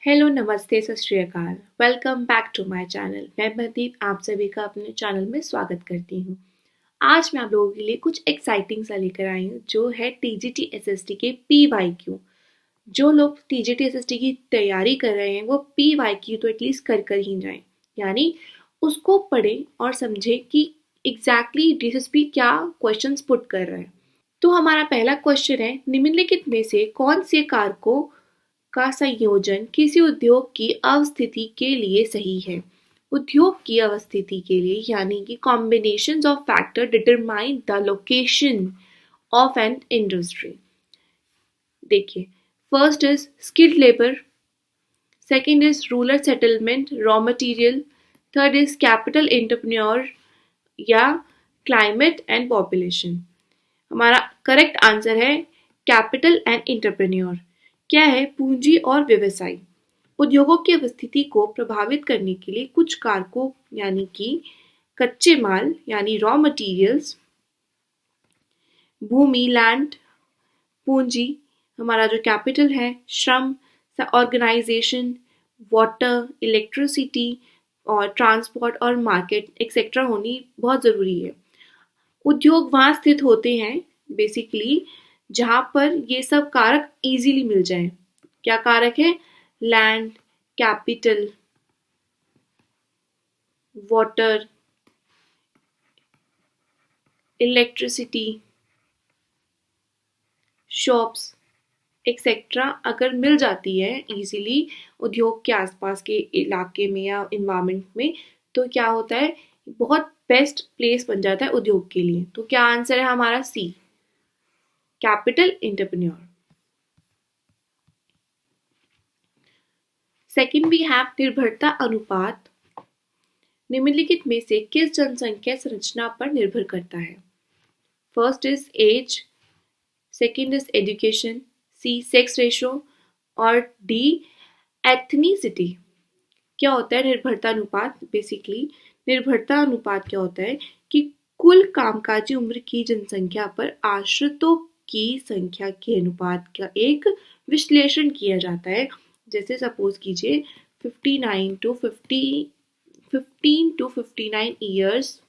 Hello नमस्ते सत श्री अकाल। Welcome back to my channel. मैं मनदीप आप सभी का अपने चैनल में स्वागत करती हूँ। आज मैं आप लोगों के लिए कुछ एक्साइटिंग सा लेकर आई हूँ जो है टीजीटी एसएसटी के PYQ। जो लोग टीजीटी एसएसटी की तैयारी कर रहे हैं वो PYQ तो एटलीस्ट कर ही जाएं, यानी उसको पढ़ें और समझें कि एग्जैक्टली DSSP क्या क्वेश्चंस पुट कर रहा है। तो हमारा पहला क्वेश्चन है, निम्नलिखित में से कौन से कारकों का संयोजन किसी उद्योग की अवस्थिति के लिए सही है। उद्योग की अवस्थिति के लिए यानी कि combinations of factor determine the location of an industry. देखिए, first is skilled labour, second is rural settlement, raw material, third is capital entrepreneur या क्लाइमेट एंड पॉपुलेशन। हमारा करेक्ट आंसर है कैपिटल एंड एंटरप्रेन्योर। क्या है? पूंजी और व्यवसाय। उद्योगों की अवस्थिति को प्रभावित करने के लिए कुछ कारकों यानी कि कच्चे माल यानी रॉ मटेरियल्स, भूमि लैंड, पूंजी हमारा जो कैपिटल है, श्रम, ऑर्गेनाइजेशन, वाटर, इलेक्ट्रिसिटी और ट्रांसपोर्ट और मार्केट एक्सेट्रा होनी बहुत ज़रूरी है। उद्योग वहाँ स्थित होते हैं बेसिकली जहाँ पर ये सब कारक इजीली मिल जाएं। क्या कारक है? Land, capital, water, electricity, shops etcetera अगर मिल जाती है इजीली उद्योग के आसपास के इलाके में या इन्वायरमेंट में, तो क्या होता है, बहुत बेस्ट प्लेस बन जाता है उद्योग के लिए। तो क्या आंसर है हमारा? C, capital entrepreneur. Second we have निर्भरता अनुपात। निम्नलिखित में से किस जनसंख्या संरचना पर निर्भर करता है? First is age, second is education, C sex ratio और डी एथनिसिटी। क्या होता है निर्भरता अनुपात? बेसिकली निर्भरता अनुपात क्या होता है कि कुल कामकाजी उम्र की जनसंख्या पर आश्रितों की संख्या के अनुपात का एक विश्लेषण किया जाता है। जैसे सपोज कीजिए 15 टू 59 ईयर्स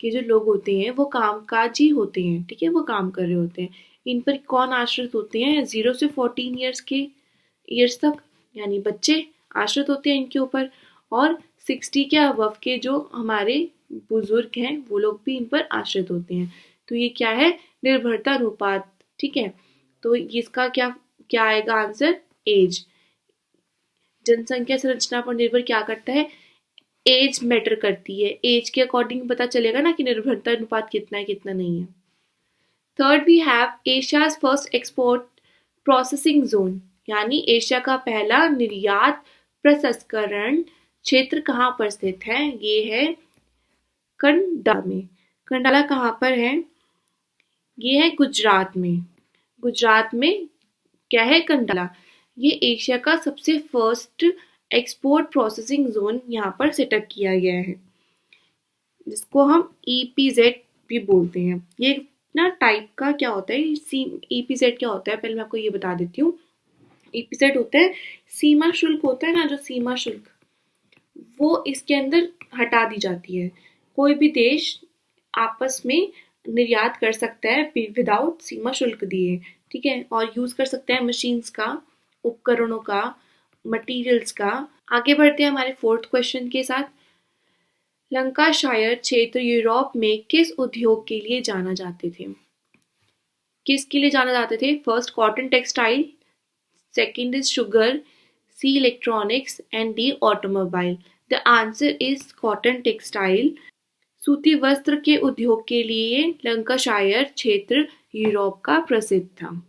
के जो लोग होते हैं वो कामकाजी होते हैं, ठीक है, वो काम कर रहे होते हैं। इन पर कौन आश्रित होते हैं? 0 से 14 ईयर्स तक यानी बच्चे आश्रित होते हैं इनके ऊपर, और 60 के अबव के जो हमारे बुजुर्ग हैं वो लोग भी इन पर आश्रित होते हैं। तो ये क्या है? निर्भरता अनुपात, ठीक है। तो इसका क्या क्या आएगा आंसर? एज। जनसंख्या संरचना पर निर्भर क्या करता है? एज मैटर करती है। एज के अकॉर्डिंग पता चलेगा ना कि निर्भरता अनुपात कितना है कितना नहीं है। Third we have Asia's first export processing zone, यानी एशिया का पहला निर्यात प्रसंस्करण क्षेत्र कहाँ पर स्थित है? ये है कंडाला में। कंडाला कहाँ पर है? ये है गुजरात में। गुजरात में क्या है? कंडाला। ये एशिया का सबसे फर्स्ट एक्सपोर्ट प्रोसेसिंग जोन यहाँ पर सेटअप किया गया है, जिसको हम EPZ भी बोलते हैं। ये ना टाइप का क्या होता है, EPZ क्या होता है पहले मैं आपको ये बता देती हूँ। EPZ होता है सीमा शुल्क, होता है ना जो सीमा शुल्क, वो इसके अंदर हटा दी जाती है। कोई भी देश आपस में निर्यात कर सकता है विदाउट सीमा शुल्क दिए, ठीक है, और यूज कर सकता है मशीन्स का, उपकरणों का, मटेरियल्स का। आगे बढ़ते हैं हमारे फोर्थ क्वेश्चन के साथ। लंकाशायर क्षेत्र यूरोप में किस उद्योग के लिए जाना जाते थे? किसके लिए जाना जाते थे? First cotton textile, second is sugar, C electronics and D automobile. The answer is cotton textile. सूती वस्त्र के उद्योग के लिए लंकाशायर क्षेत्र यूरोप का प्रसिद्ध था।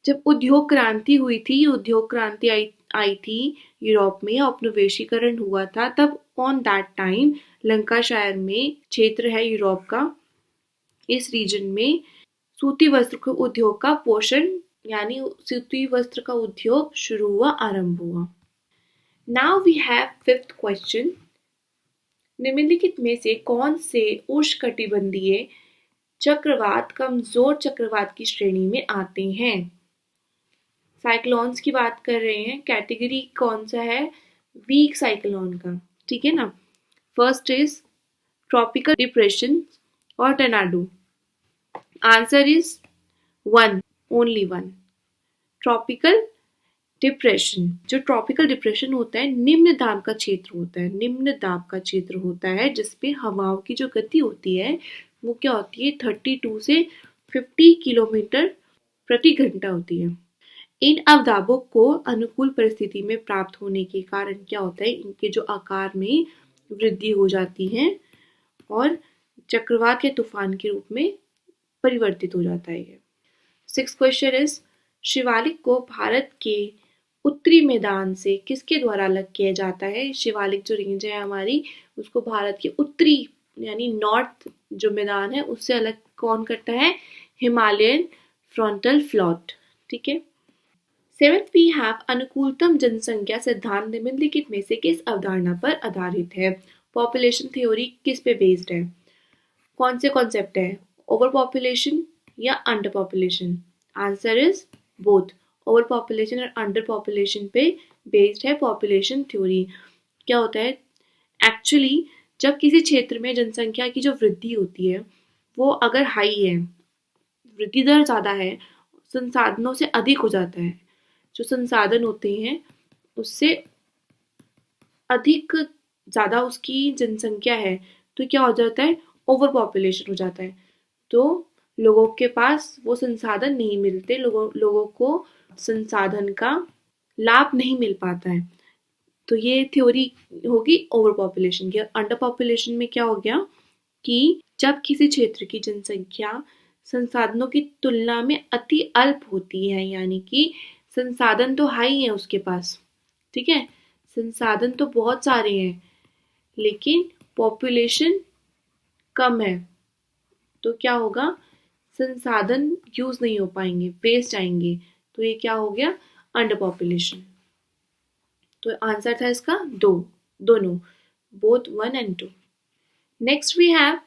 जब उद्योग क्रांति हुई थी, उद्योग क्रांति आई थी यूरोप में, औपनिवेशीकरण हुआ था, तब ऑन दैट टाइम लंकाशायर में क्षेत्र है यूरोप का, इस रीजन में सूती वस्त्र के उद्योग का पोषण यानी सूती वस्त्र का उद्योग शुरू हुआ, आरंभ हुआ। Now we have fifth question. निम्नलिखित में से कौन से साइक्लोन्स की बात कर रहे हैं, कैटेगरी कौन सा है, वीक साइक्लोन का, ठीक है ना। फर्स्ट इज ट्रॉपिकल डिप्रेशन और tornado. Answer is one, only one, tropical depression. जो ट्रॉपिकल डिप्रेशन होता है निम्न दाब का क्षेत्र होता है, निम्न दाब का क्षेत्र होता है जिसपे हवाओं की जो गति होती है वो क्या होती है, 32 से 50 किलोमीटर प्रति घंटा होती है। इन अवदाबों को अनुकूल परिस्थिति में प्राप्त होने के कारण क्या होता है, इनके जो आकार में वृद्धि हो जाती है और चक्रवात या तूफान के रूप में परिवर्तित हो जाता है ये। सिक्स क्वेश्चन इज, शिवालिक को भारत के उत्तरी मैदान से किसके द्वारा अलग किया जाता है। शिवालिक जो रेंज है हमारी, उसको भारत के उत्तरी यानी नॉर्थ जो मैदान है उससे अलग कौन करता है, हिमालयन फ्रंटल फ्लोट, ठीक है। सेवेंथ वी हैव, अनुकूलतम जनसंख्या सिद्धांत निम्नलिखित में से किस अवधारणा पर आधारित है। पॉपुलेशन थ्योरी किस पे बेस्ड है, कौन से कॉन्सेप्ट है, ओवर पॉपुलेशन या under population. Answer is both, over population और अंडर पॉपुलेशन पे बेस्ड है पॉपुलेशन थ्योरी। क्या होता है, एक्चुअली जब किसी क्षेत्र में जनसंख्या की जो वृद्धि होती है वो अगर हाई है, वृद्धि दर ज़्यादा है, संसाधनों से अधिक हो जाता है, जो संसाधन होते हैं उससे अधिक ज़्यादा उसकी जनसंख्या है तो क्या हो जाता है, ओवर पॉपुलेशन हो जाता है। तो लोगों के पास वो संसाधन नहीं मिलते, लोगों को संसाधन का लाभ नहीं मिल पाता है। तो ये थ्योरी होगी ओवर पॉपुलेशन की। अंडर पॉपुलेशन में क्या हो गया कि जब किसी क्षेत्र की जनसंख्या संसाधनों की तुलना में अति अल्प होती है, यानी कि संसाधन तो हाई है उसके पास, ठीक है, संसाधन तो बहुत सारे हैं लेकिन पॉपुलेशन कम है, तो क्या होगा, संसाधन यूज नहीं हो पाएंगे, वेस्ट आएंगे, तो ये क्या हो गया, अंडर पॉपुलेशन। तो आंसर था इसका दो, दोनों, both 1 and 2। Next we have,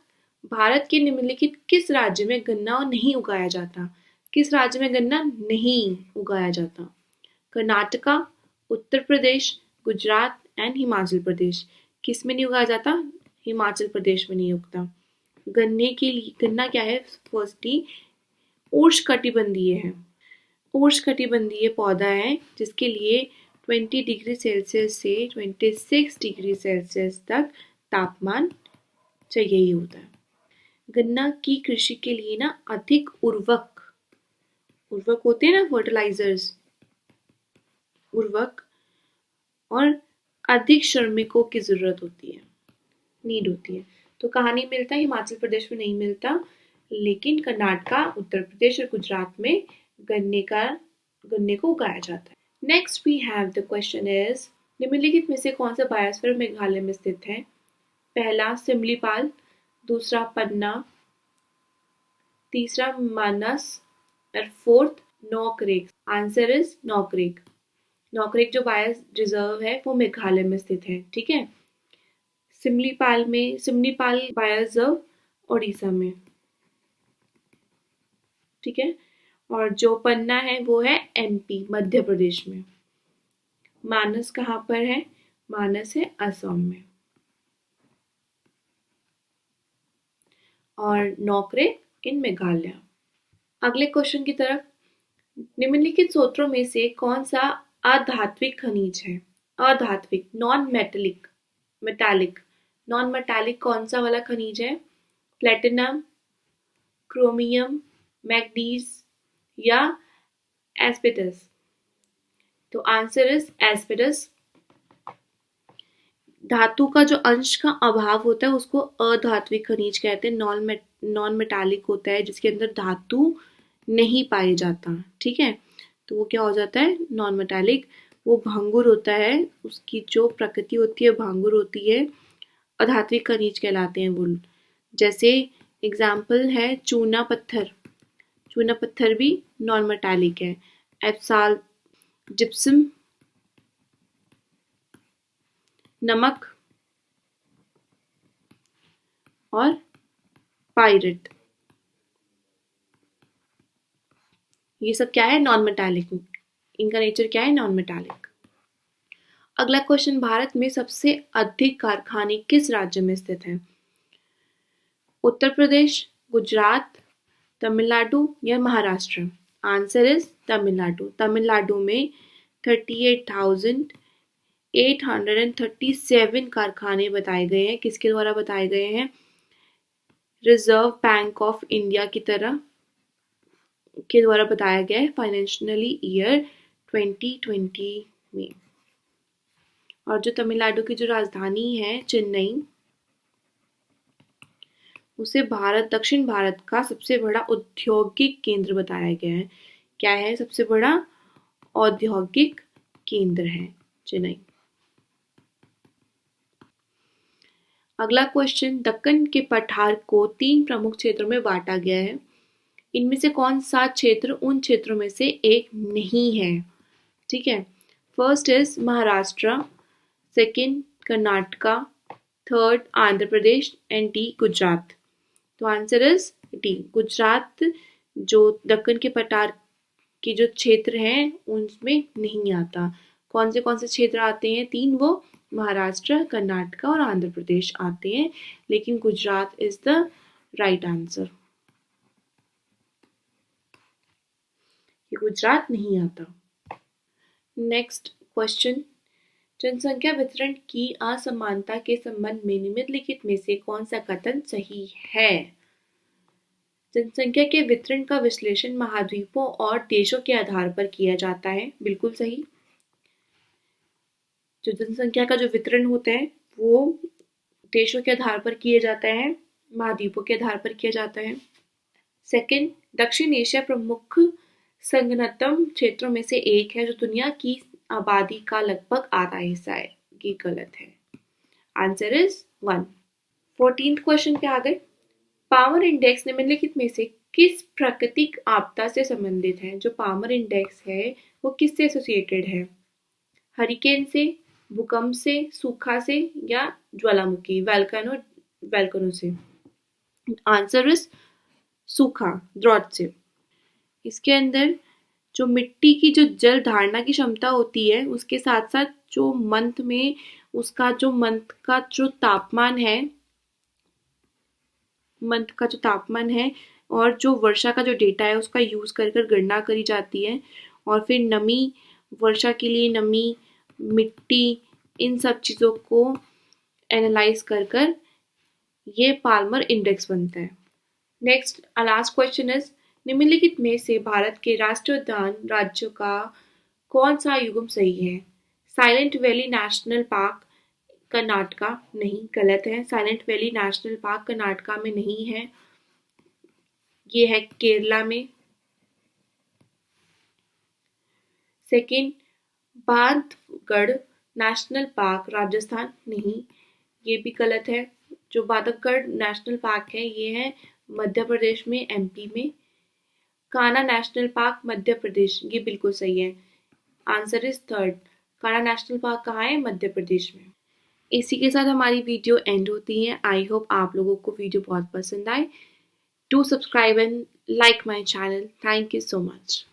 Bharat के निम्नलिखित किस राज्य में गन्ना नहीं उगाया जाता। किस राज्य में गन्ना नहीं उगाया जाता, कर्नाटका, उत्तर प्रदेश, गुजरात एंड हिमाचल प्रदेश। किस में नहीं उगाया जाता, हिमाचल प्रदेश में नहीं उगता। गन्ने के लिए, गन्ना क्या है, फर्स्टली उष्णकटिबंधीय है, उष्णकटिबंधीय पौधा है जिसके लिए 20 डिग्री सेल्सियस से 26 डिग्री सेल्सियस तक तापमान चाहिए ही होता है। गन्ना की कृषि के लिए ना अधिक उर्वरक होते हैं ना, फर्टिलाइजर्स, उर्वरक और अधिक श्रमिकों की जरूरत होती है, नीड होती है। तो कहाँ नहीं मिलता, हिमाचल प्रदेश में नहीं मिलता, लेकिन कर्नाटका, उत्तर प्रदेश और गुजरात में गन्ने को उगाया जाता है। Next we have the question is, निम्नलिखित में से कौन सा बायोस्फीयर मेघालय में स्थित है। पहला सिमलीपाल, दूसरा पन्ना, तीसरा मानस और fourth Nokrek. Answer is Nokrek. Nokrek जो बायो रिजर्व है वो मेघालय में स्थित है, ठीक है। सिमलीपाल बायो रिजर्व ओडिशा में, ठीक है। और जो पन्ना है वो है एमपी, मध्य प्रदेश में। मानस कहाँ पर है, मानस है असम में। और नॉकरेक इन मेघालय। अगले क्वेश्चन की तरफ, निम्नलिखित स्रोतों में से कौन सा अधात्विक खनिज है। अधात्विक, नॉन मेटेलिक, नॉन मेटालिक कौन सा वाला खनिज है, प्लेटिनम, क्रोमियम, मैग्नीज या एस्बेस्टस। तो आंसर इज एस्बेस्टस। धातु का जो अंश का अभाव होता है उसको अधात्विक खनिज कहते हैं। नॉन मेटालिक होता है जिसके अंदर धातु नहीं पाए जाता, ठीक है, तो वो क्या हो जाता है, नॉन मेटालिक। वो भांगुर होता है, उसकी जो प्रकृति होती है भांगुर होती है, अधात्विक खनिज कहलाते हैं वो। जैसे एग्जाम्पल है चूना पत्थर, चूना पत्थर भी नॉन मेटालिक है। एप्साल, जिप्सम, नमक और पायरेट, ये सब क्या है, नॉन मेटालिक इनका नेचर क्या है, नॉन मेटालिक। अगला क्वेश्चन, भारत में सबसे अधिक कारखाने किस राज्य में स्थित हैं? उत्तर प्रदेश, गुजरात, तमिलनाडु या महाराष्ट्र? Answer is Tamil Nadu. तमिलनाडु में 38,837 कारखाने बताए गए हैं। किसके द्वारा बताए गए हैं? रिजर्व बैंक ऑफ इंडिया की तरह के द्वारा बताया गया है फाइनेंशियली ईयर 2020 में। और जो तमिलनाडु की जो राजधानी है चेन्नई, उसे दक्षिण भारत का सबसे बड़ा औद्योगिक केंद्र बताया गया है। क्या है? सबसे बड़ा औद्योगिक केंद्र है चेन्नई। अगला क्वेश्चन, दक्कन के पठार को 3 प्रमुख क्षेत्रों में बांटा गया है। इनमें से कौन सा क्षेत्र उन क्षेत्रों में से एक नहीं है? ठीक है, first is Maharashtra, second Karnataka, third Andhra Pradesh and D Gujarat. तो आंसर इज डी गुजरात। जो दक्कन के पठार के जो क्षेत्र हैं उनमें नहीं आता। कौन से क्षेत्र आते हैं? 3, वो महाराष्ट्र, कर्नाटका और आंध्र प्रदेश आते हैं, लेकिन Gujarat is the right answer. ये गुजरात नहीं आता। नेक्स्ट क्वेश्चन, जनसंख्या वितरण की असमानता के संबंध में निम्नलिखित में से कौन सा कथन सही है? जनसंख्या के वितरण का विश्लेषण महाद्वीपों और देशों के आधार पर किया जाता है। बिल्कुल सही। जो जनसंख्या का जो वितरण होता है वो देशों के आधार पर किया जाता है, महाद्वीपों के आधार पर किया जाता है। सेकंड, दक्षिण एशिया प्रमुख संघनतम क्षेत्रों में से एक है जो दुनिया की आबादी का लगभग आधा हिस्सा है। ये गलत है। Answer is 1। 14th क्वेश्चन पे आ गए। पावर इंडेक्स निम्नलिखित में से किस प्राकृतिक आपदा से संबंधित है? जो पावर इंडेक्स है वो किससे एसोसिएटेड है? हरिकेन से, भूकंप से, सूखा से या ज्वालामुखी वैल्कनो से? आंसर इज सूखा, ड्रॉट से। इसके अंदर जो मिट्टी की जो जल धारणा की क्षमता होती है उसके साथ साथ जो मंथ में उसका जो मंथ का जो तापमान है और जो वर्षा का जो डेटा है उसका यूज कर गणना करी जाती है। और फिर नमी, वर्षा के लिए नमी, मिट्टी, इन सब चीज़ों को एनालाइज कर ये पाल्मर इंडेक्स बनता है। नेक्स्ट लास्ट क्वेश्चन इज, निम्नलिखित में से भारत के राष्ट्रीय उद्यान राज्यों का कौन सा युग्म सही है? Silent valley national park Karnataka? नहीं, गलत है। Silent valley national park Karnataka में नहीं है, ये है केरला में। Second, Bandhavgarh national park Rajasthan? नहीं, ये भी गलत है। जो बांधवगढ़ नेशनल पार्क है ये है मध्य प्रदेश में, एमपी में। कान्हा नेशनल पार्क मध्य प्रदेश, ये बिल्कुल सही है। Answer is third. Kanha national park कहाँ है? मध्य प्रदेश में। इसी के साथ हमारी वीडियो एंड होती है। आई होप आप लोगों को वीडियो बहुत पसंद आए। Do subscribe and like my channel. Thank you so much.